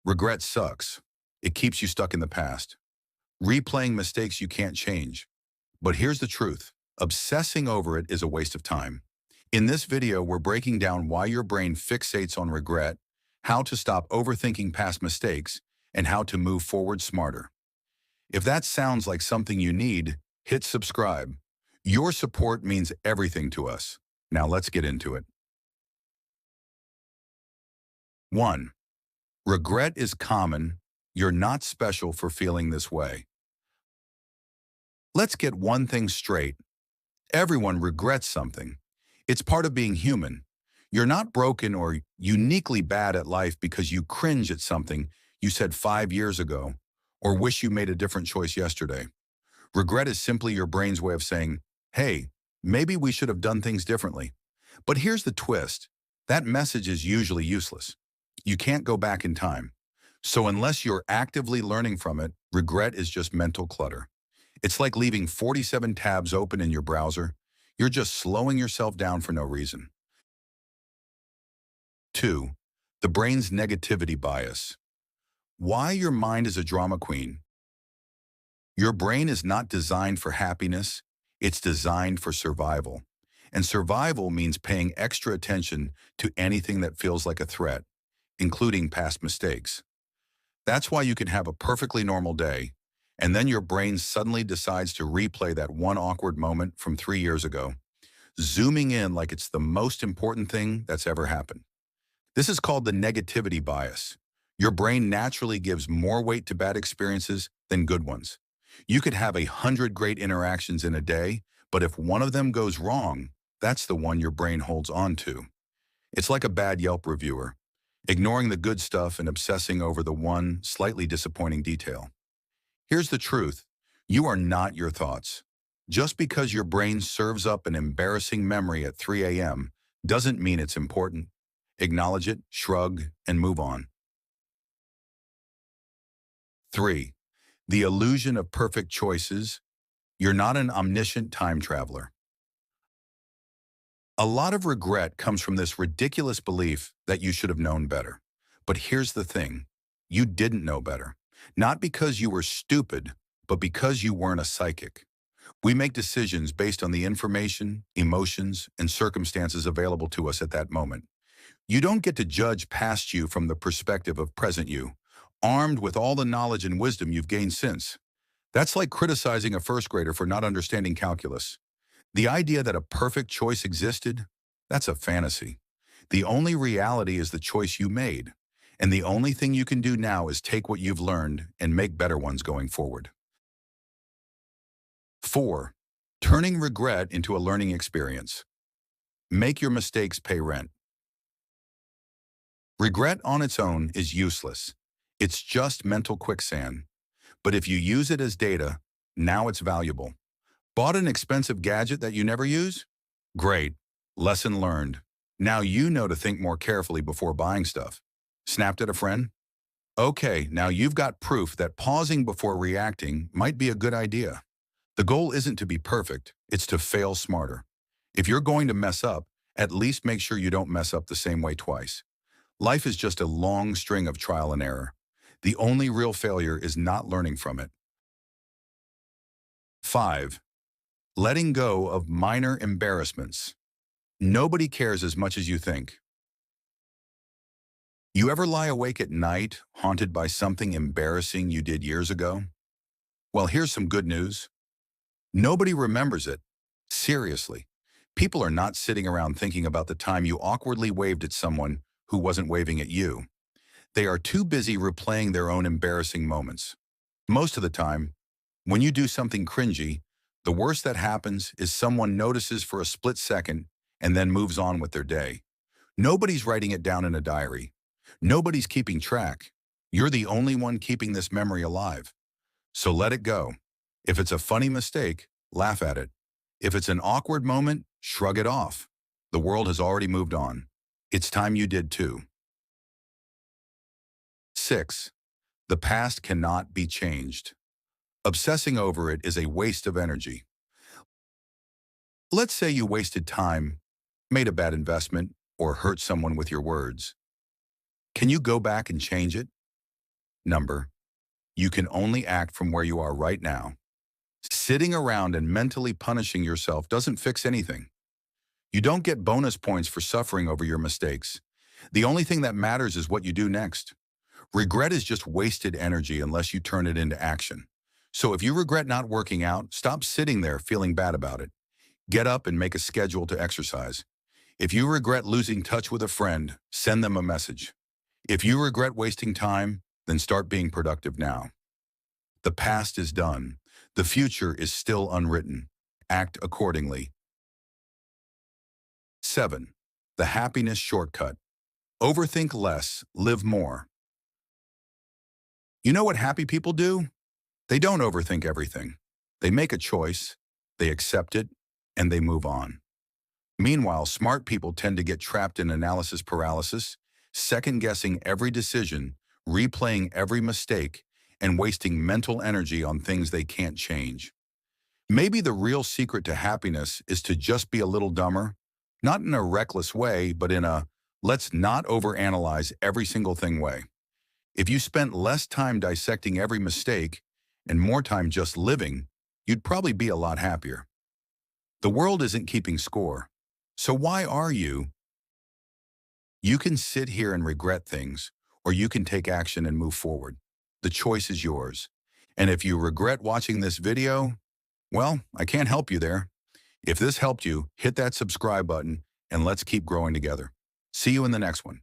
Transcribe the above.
Regret sucks. It keeps you stuck in the past, replaying mistakes you can't change. But here's the truth. Obsessing over it is a waste of time. In this video, we're breaking down why your brain fixates on regret, how to stop overthinking past mistakes, and how to move forward smarter. If that sounds like something you need, hit subscribe. Your support means everything to us. Now let's get into it. 1. Regret is common. You're not special for feeling this way. Let's get one thing straight. Everyone regrets something. It's part of being human. You're not broken or uniquely bad at life because you cringe at something you said 5 years ago or wish you made a different choice yesterday. Regret is simply your brain's way of saying, hey, maybe we should have done things differently. But here's the twist. That message is usually useless. You can't go back in time. So unless you're actively learning from it, regret is just mental clutter. It's like leaving 47 tabs open in your browser. You're just slowing yourself down for no reason. 2. The brain's negativity bias. Why your mind is a drama queen. Your brain is not designed for happiness. It's designed for survival. And survival means paying extra attention to anything that feels like a threat, including past mistakes. That's why you can have a perfectly normal day, and then your brain suddenly decides to replay that one awkward moment from 3 years ago, zooming in like it's the most important thing that's ever happened. This is called the negativity bias. Your brain naturally gives more weight to bad experiences than good ones. You could have 100 great interactions in a day, but if one of them goes wrong, that's the one your brain holds on to. It's like a bad Yelp reviewer, ignoring the good stuff and obsessing over the one slightly disappointing detail. Here's the truth. You are not your thoughts. Just because your brain serves up an embarrassing memory at 3 a.m. doesn't mean it's important. Acknowledge it, shrug, and move on. 3. The illusion of perfect choices. You're not an omniscient time traveler. A lot of regret comes from this ridiculous belief that you should have known better. But here's the thing. You didn't know better. Not because you were stupid, but because you weren't a psychic. We make decisions based on the information, emotions, and circumstances available to us at that moment. You don't get to judge past you from the perspective of present you, armed with all the knowledge and wisdom you've gained since. That's like criticizing a first grader for not understanding calculus. The idea that a perfect choice existed, that's a fantasy. The only reality is the choice you made, and the only thing you can do now is take what you've learned and make better ones going forward. 4. Turning regret into a learning experience. Make your mistakes pay rent. Regret on its own is useless. It's just mental quicksand. But if you use it as data, now it's valuable. Bought an expensive gadget that you never use? Great. Lesson learned. Now you know to think more carefully before buying stuff. Snapped at a friend? Okay, now you've got proof that pausing before reacting might be a good idea. The goal isn't to be perfect, it's to fail smarter. If you're going to mess up, at least make sure you don't mess up the same way twice. Life is just a long string of trial and error. The only real failure is not learning from it. 5. Letting go of minor embarrassments. Nobody cares as much as you think. You ever lie awake at night, haunted by something embarrassing you did years ago? Well, here's some good news. Nobody remembers it. Seriously. People are not sitting around thinking about the time you awkwardly waved at someone who wasn't waving at you. They are too busy replaying their own embarrassing moments. Most of the time, when you do something cringy, the worst that happens is someone notices for a split second and then moves on with their day. Nobody's writing it down in a diary. Nobody's keeping track. You're the only one keeping this memory alive. So let it go. If it's a funny mistake, laugh at it. If it's an awkward moment, shrug it off. The world has already moved on. It's time you did too. 6. The past cannot be changed. Obsessing over it is a waste of energy. Let's say you wasted time, made a bad investment, or hurt someone with your words. Can you go back and change it? Number, you can only act from where you are right now. Sitting around and mentally punishing yourself doesn't fix anything. You don't get bonus points for suffering over your mistakes. The only thing that matters is what you do next. Regret is just wasted energy unless you turn it into action. So if you regret not working out, stop sitting there feeling bad about it. Get up and make a schedule to exercise. If you regret losing touch with a friend, send them a message. If you regret wasting time, then start being productive now. The past is done. The future is still unwritten. Act accordingly. 7. The happiness shortcut. Overthink less, live more. You know what happy people do? They don't overthink everything. They make a choice, they accept it, and they move on. Meanwhile, smart people tend to get trapped in analysis paralysis, second-guessing every decision, replaying every mistake, and wasting mental energy on things they can't change. Maybe the real secret to happiness is to just be a little dumber, not in a reckless way, but in a let's not overanalyze every single thing way. If you spent less time dissecting every mistake and more time just living, you'd probably be a lot happier. The world isn't keeping score. So why are you? You can sit here and regret things, or you can take action and move forward. The choice is yours. And if you regret watching this video, well, I can't help you there. If this helped you, hit that subscribe button and let's keep growing together. See you in the next one.